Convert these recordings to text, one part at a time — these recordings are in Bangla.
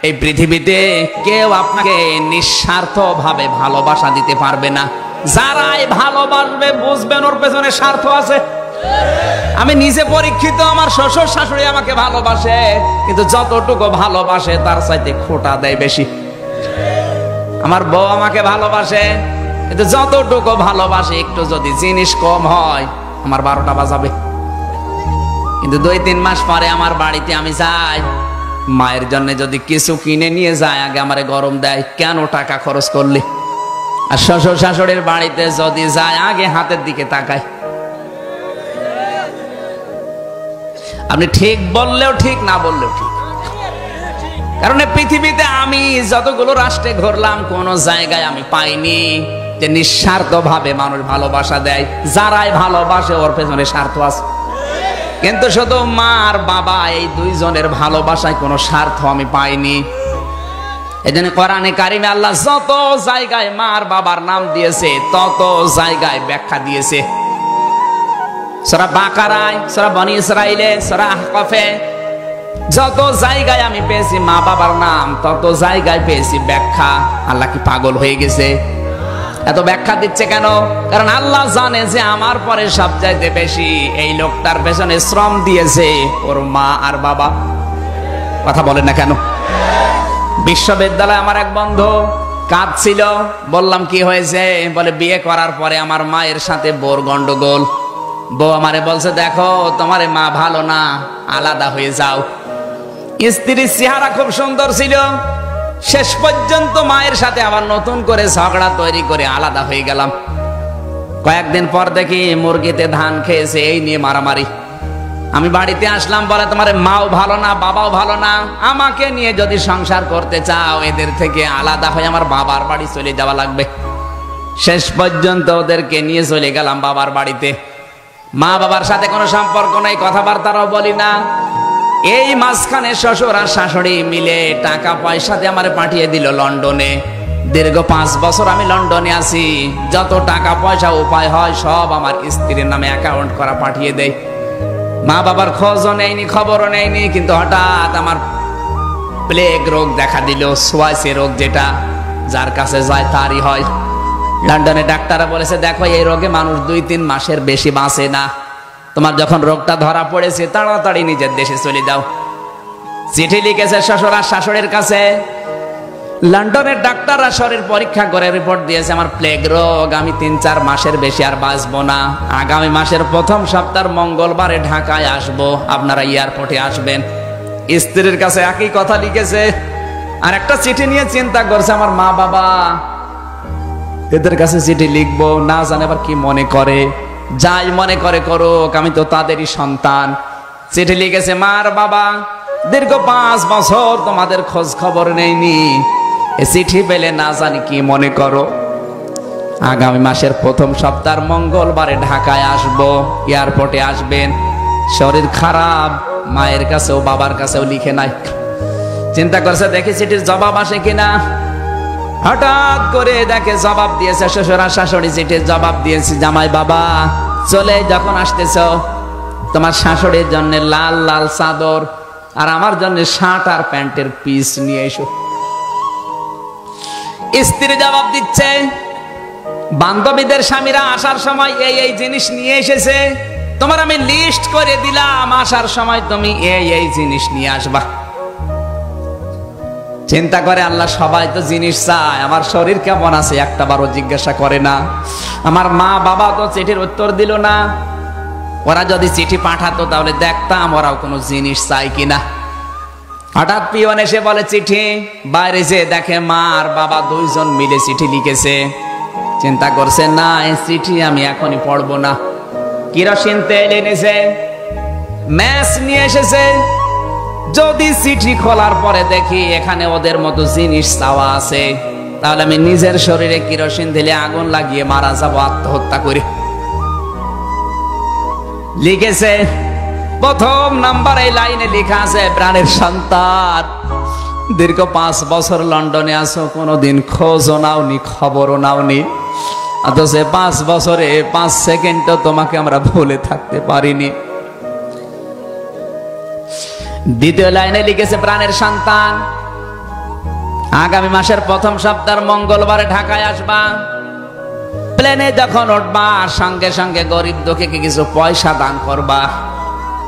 এই পৃথিবীতে কেউ আপনাকে নিঃস্বার্থ ভাবে ভালোবাসা দিতে পারবে না। যারাই ভালোবাসবে বুঝবেন ওর পেছনে স্বার্থ আছে। আমি নিজে পরীক্ষিত, আমার শ্বশুর শাশুড়ি আমাকে ভালোবাসে, কিন্তু যতটুকু ভালোবাসে তার চাইতে খোঁটা দেয় বেশি। আমার বউ আমাকে ভালোবাসে, কিন্তু যতটুকু ভালোবাসে একটু যদি জিনিস কম হয় আমার 12টা বাজাবে। কিন্তু 2-3 মাস পরে আমার বাড়িতে আমি যাই, মায়ের জন্য যদি কিছু কিনে নিয়ে যায় আগে আমারে গরম দেয়, কেন টাকা খরচ করলি। আর শ্বশুর শাশুড়ির বাড়িতে যদি যায় আগে হাতের দিকে তাকায়। আপনি ঠিক বললেও ঠিক, না বললেও ঠিক। কারণ পৃথিবীতে আমি যতগুলো রাষ্ট্রে ঘুরলাম কোন জায়গায় আমি পাইনি যে নিঃস্বার্থ ভাবে মানুষ ভালোবাসা দেয়। যারাই ভালোবাসে ওর পেছনে স্বার্থ আছে। কিন্তু শুধু মা আর বাবা এই দুইজনের ভালোবাসায় কোনো স্বার্থ আমি পাইনি। এজন্য কোরআনে কারিমে আল্লাহ যত জায়গায় মা আর বাবার নাম দিয়েছে তত জায়গায় ব্যাখ্যা দিয়েছে। সূরা বাকারায়, সূরা বনী ইসরাইলে, সূরা আহকাফে যত জায়গায় আমি পেয়েছি মা বাবার নাম তত জায়গায় পেয়েছি ব্যাখ্যা। আল্লাহ কি পাগল হয়ে গেছে? এত ব্যাখ্যা দিচ্ছে কেন? কারণ আল্লাহ জানে যে আমার পরে সবচাইতে বেশি এই লোকটার পেছনে শ্রম দিয়েছে ওর মা আর বাবা। কথা বলেন না কেন? বিশ্ববিদ্যালয়ে আমার এক বন্ধু কাঁদছিল, বললাম কি হয়েছে? বলে বিয়ে করার পরে আমার মায়ের সাথে বউর গন্ডগোল। বউ আমারে বলছে দেখো তোমার মা ভালো না, আলাদা হয়ে যাও। স্ত্রীর চেহারা খুব সুন্দর ছিল, শেষ পর্যন্ত মায়ের সাথে আবার নতুন করে ঝগড়া তৈরি করে আলাদা হয়ে গেলাম। কয়েকদিন পর দেখি মুরগিতে ধান খেয়েছে, এই নিয়ে মারামারি। আমি বাড়িতে আসলাম, বলে তোমার মাও ভালো না, বাবাও ভালো না, আমাকে নিয়ে যদি সংসার করতে চাও এদের থেকে আলাদা হয়ে আমার বাবার বাড়ি চলে যাওয়া লাগবে। শেষ পর্যন্ত ওদেরকে নিয়ে চলে গেলাম বাবার বাড়িতে। মা বাবার সাথে কোনো সম্পর্ক নেই, কথাবার্তাও বলি না। এই মাঝখানে শ্বশুর আর শাশুড়ি মিলে টাকা পয়সা দিয়ে আমারে পাঠিয়ে দিল লন্ডনে। দীর্ঘ 5 বছর আমি লন্ডনে আছি, যত টাকা পয়সা উপায় হয় সব আমার স্ত্রীর নামে অ্যাকাউন্ট করা পাঠিয়ে দেয়। মা বাবার খোঁজও নেয়নি, খবরও নেয়নি। কিন্তু হঠাৎ আমার প্লেগ রোগ দেখা দিল, সোয়াইসি রোগ, যেটা যার কাছে যায় তারই হয়। লন্ডনে ডাক্তাররা বলেছে দেখো এই রোগে মানুষ 2-3 মাসের বেশি বাঁচে না। তোমার যখন রোগটা ধরা পড়েছে তাড়াতাড়ি নিজের দেশে চলে যাও। চিঠি লিখেছে শ্বশুর আর শাশুড়ির কাছে। লন্ডনের ডাক্তাররা শরীর পরীক্ষা করে রিপোর্ট দিয়েছে আমার প্লেগ রোগ, আমি 3-4 মাসের বেশি আর বাঁচবো না। আগামী মাসের প্রথম সপ্তাহের মঙ্গলবারে ঢাকায় আসবো, আপনারা এয়ারপোর্টে আসবেন। স্ত্রীর কাছে একই কথা লিখেছে। আর একটা চিঠি নিয়ে চিন্তা করছে আমার মা বাবা, এদের কাছে চিঠি লিখবো, না জানে আবার কি মনে করে। যাই মনে করে করুক, আমি তো তাদেরই সন্তান। চিঠি লিখেছে মা আর বাবা, দীর্ঘ 5 বছর তোমাদের খোঁজ খবর নেইনি, এ চিঠি পেলে না জানি কি মনে করো। আগামী মাসের প্রথম সপ্তাহের মঙ্গলবারে ঢাকায় আসবো, এয়ারপোর্টে আসবেন। শরীর খারাপ, মায়ের কাছেও বাবার কাছেও লিখে নাই। চিন্তা করছে দেখি চিঠির জবাব আসে কিনা। হঠাৎ করে দেখে জবাব দিয়েছে শ্বশুর আর শাশুড়ি। চিঠির জবাব দিয়েছে জামাই বাবা চলে যখন আসতেছ তোমার শাশুড়ির জন্য লাল লাল চাদর আর আমার জন্য শার্ট আর প্যান্টের পিস নিয়ে এসো। স্ত্রী জবাব দিচ্ছে বান্ধবীদের স্বামীরা আসার সময় এই এই জিনিস নিয়ে এসেছে, তোমার আমি লিস্ট করে দিলাম, আসার সময় তুমি এই এই জিনিস নিয়ে আসবা। চিন্তা করে আল্লাহ সবাই তো জিনিস চায়, আমার শরীর কেমন আছে একটা বারও জিজ্ঞাসা করে না। আমার মা বাবা তো চিঠির উত্তর দিল না। ওরা যদি চিঠি পাঠাতো তাহলে দেখতাম ওরাও কোনো জিনিস চায় কিনা। হঠাৎ পিয়ন এসে বলে চিঠি। বাইরে যে দেখে মা আর বাবা দুইজন মিলে চিঠি লিখেছে। চিন্তা করছে না, এই চিঠি আমি এখনই পড়বো না। কেরোসিন তেল এনেছে, ম্যাচ নিয়ে এসেছে। যদি চিঠি খোলার পরে দেখি এখানে ওদের মতো জিনিস চাওয়া আছে, তাহলে আমি নিজের শরীরে কেরোসিন ঢেলে আগুন লাগিয়ে মারা যাবো আত্মহত্যা করে। লিখেছে প্রথম নাম্বার এই লাইনে লেখা আছে প্রাণের সন্তান, দীর্ঘ 5 বছর লন্ডনে আছো, কোনোদিন খোঁজও নাওনি, খবরও নাওনি, অথচ 5 বছরে 5 সেকেন্ডও তোমাকে আমরা ভুলে থাকতে পারিনি। দ্বিতীয় লাইনে লিখেছে প্রাণের সন্তান, আগামী মাসের প্রথম সপ্তাহের মঙ্গলবারে ঢাকায় আসবা। প্লেনে যখন উঠবা সঙ্গে সঙ্গে গরিব দুঃখীকে কিছু পয়সা দান করবা।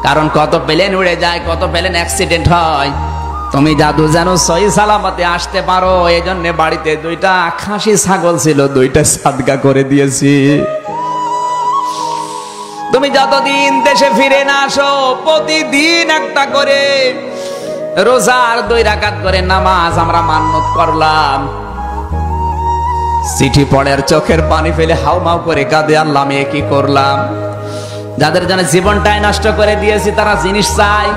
কারণ কত প্লেন উড়ে যায়, কত প্লেন অ্যাক্সিডেন্ট হয়। তুমি জাদু যেন সহি সালামতে আসতে পারো, এই জন্য বাড়িতে 2টা খাসি ছাগল ছিল, 2টা সাদগা করে দিয়েছি। তুমি যতদিন দেশে ফিরে না আসো প্রতিদিন একটা করে রোজার 2 রাকাত করে নামাজ আমরা মান্নত করলাম। চিঠি পড়ে আর চোখের পানি ফেলে হাউমাউ করে কাঁদে, আল্লাহ আমি কি করলাম। যাদের জন্য জীবনটাই নষ্ট করে দিয়েছি তারা জিনিস চায়,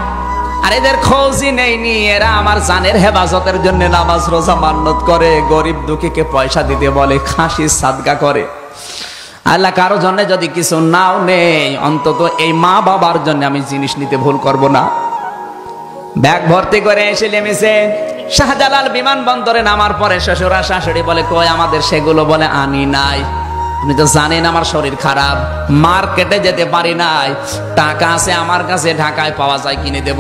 আর এদের খোঁজই নেইনি। এরা আমার জানের হেফাজতের জন্য নামাজ রোজা মান্নত করে, গরিব দুঃখীকে পয়সা দিতে বলে, খাসি সাদগা করে। আল্লাহ কারো জন্য যদি কিছু নাও নেই, অন্তত এই মা বাবার জন্য আমি জিনিস নিতে ভুল করব না। ব্যাগ ভর্তি করে এসে নেমেছে শাহজালাল বিমানবন্দরে নামার পরে শ্বশুরা শাশুড়ি বলে কই আমাদের সেগুলো, বলে আনি নাই। আপনি তো জানেন আমার শরীর খারাপ, মার্কেটে যেতে পারি নাই, টাকা আছে আমার কাছে, ঢাকায় পাওয়া যায় কিনে দেব।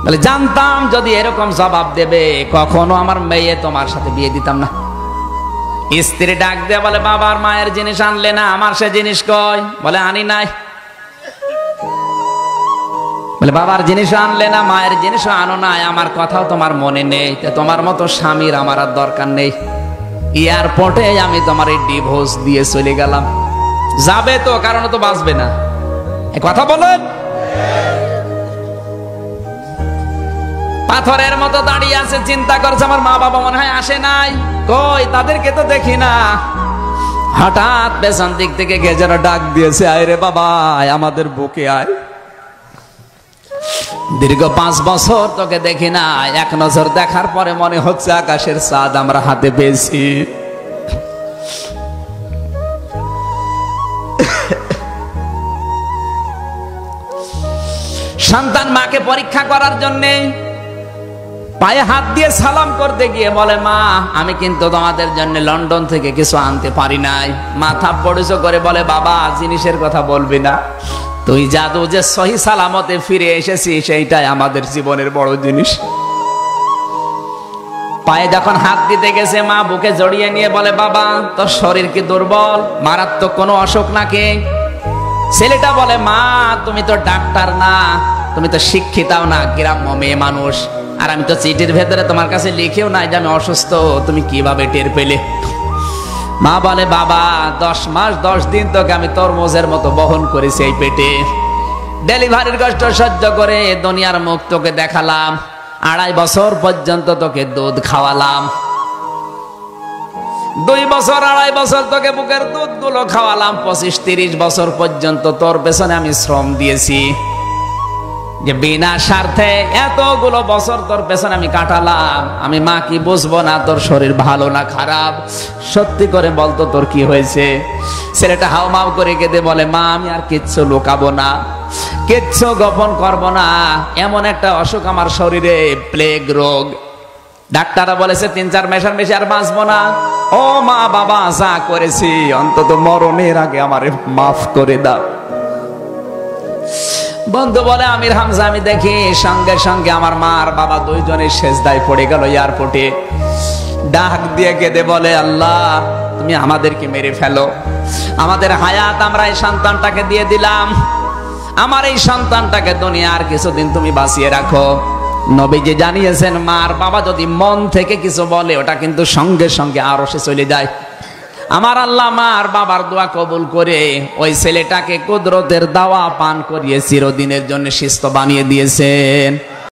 বলে জানতাম যদি এরকম জবাব দেবে কখনো আমার মেয়ে তোমার সাথে বিয়ে দিতাম না। স্ত্রী ডাক দিয়ে বলে বাবার মায়ের জিনিস আনলে না, আমার সে জিনিস কই? বলে আনি নাই। বলে বাবার জিনিস আনলে না, মায়ের জিনিসও আনো নাই, আমার কথাও তোমার মনে নেই, তোমার মতো স্বামীর আমার আর দরকার নেই। এয়ারপোর্টে আমি তোমার এই ডিভোর্স দিয়ে চলে গেলাম। যাবে তো, কারণ তো বাঁচবে না। এই কথা বলেন। পাথরের মতো দাঁড়িয়ে আছে, চিন্তা করছে আমার মা বাবা মনে হয় আসে নাই, কই তাদেরকে তো দেখি না। হঠাৎ পেছন দিক থেকে কে যেন ডাক দিয়েছে, আয় রে বাবা আমাদের বুকে আয়। দীর্ঘ 5 বছর তোকে দেখি না, এক নজর দেখার পরে মনে হচ্ছে আকাশের চাঁদ আমরা হাতে পেয়েছি। সন্তান মাকে পরীক্ষা করার জন্য পায়ে হাত দিয়ে সালাম করতে গিয়ে বলে মা আমি কিন্তু তোমাদের জন্য লন্ডন থেকে কিছু আনতে পারি নাই। মাথা পড়েছো করে বলে বাবা জিনিসের কথা বলবি না, তুই জাদু যে সহি সালামতে ফিরে এসেছিস সেইটাই আমাদের জীবনের বড় জিনিস। পায়ে যখন হাত দিতে গেছে মা বুকে জড়িয়ে নিয়ে বলে বাবা তোর শরীর কি দুর্বল, মারাত্মক কোনো অসুখ নাকি? ছেলেটা বলে মা তুমি তো ডাক্তার না, তুমি তো শিক্ষিতাও না, গ্রাম্য মেয়ে মানুষ, আর আমি তো চিঠির ভেতরে তোমার কাছে লিখেও নাই যে আমি অসুস্থ, তুমি কিভাবে টের পেলে? মা বলে বাবা 10 মাস 10 দিন তোকে আমি তরমুজের মতো বহন করেছি এই পেটে, ডেলিভারির কষ্ট সহ্য করে দুনিয়ার মুখ তোকে দেখালাম, 2.5 বছর পর্যন্ত তোকে দুধ খাওয়ালাম, 2 বছর 2.5 বছর তোকে বুকের দুধ গুলো খাওয়ালাম, 25-30 বছর পর্যন্ত তোর পেছনে আমি শ্রম দিয়েছি, যে বিনা স্বার্থে এতগুলো বছর তোর পেছনে আমি কাটালাম, আমি মা কি বুঝবো না তোর শরীর ভালো না খারাপ? সত্যি করে বলতো তোর কি হয়েছে? ছেলেটা হাউমাউ করে কেঁদে বলে মা আমি আর কিচ্ছু লুকাবো না, কিচ্ছু গোপন করবো না, এমন একটা অসুখ আমার শরীরে, প্লেগ রোগ, ডাক্তাররা বলেছে 3-4 মাসের বেশি আর বাঁচবো না। ও মা বাবা যা করেছি অন্তত মরণের আগে আমারে মাফ করে দাও। বন্ধু বলে আমির হামজা আমি দেখি সঙ্গে সঙ্গে আমার মা আর বাবা দুইজনের সেজদায় পড়ে গেল এয়ারপোর্টে, ডাক দিয়ে কেঁদে বলে আল্লাহ তুমি আমাদেরকে মেরে ফেলো, আমাদের হায়াত আমরা এই সন্তানটাকে দিয়ে দিলাম, আমার এই সন্তানটাকে দুনিয়ার কিছুদিন তুমি বাঁচিয়ে রাখো। নবীজি জানিয়েছেন মার বাবা যদি মন থেকে কিছু বলে ওটা কিন্তু সঙ্গে সঙ্গে আরশে চলে যায়। আমার আল্লাহ মার বাবার দোয়া কবুল করে ওই ছেলেটাকে কুদরতের দাওয়া পান করিয়ে চিরদিনের জন্য সুস্থ বানিয়ে দিয়েছেন।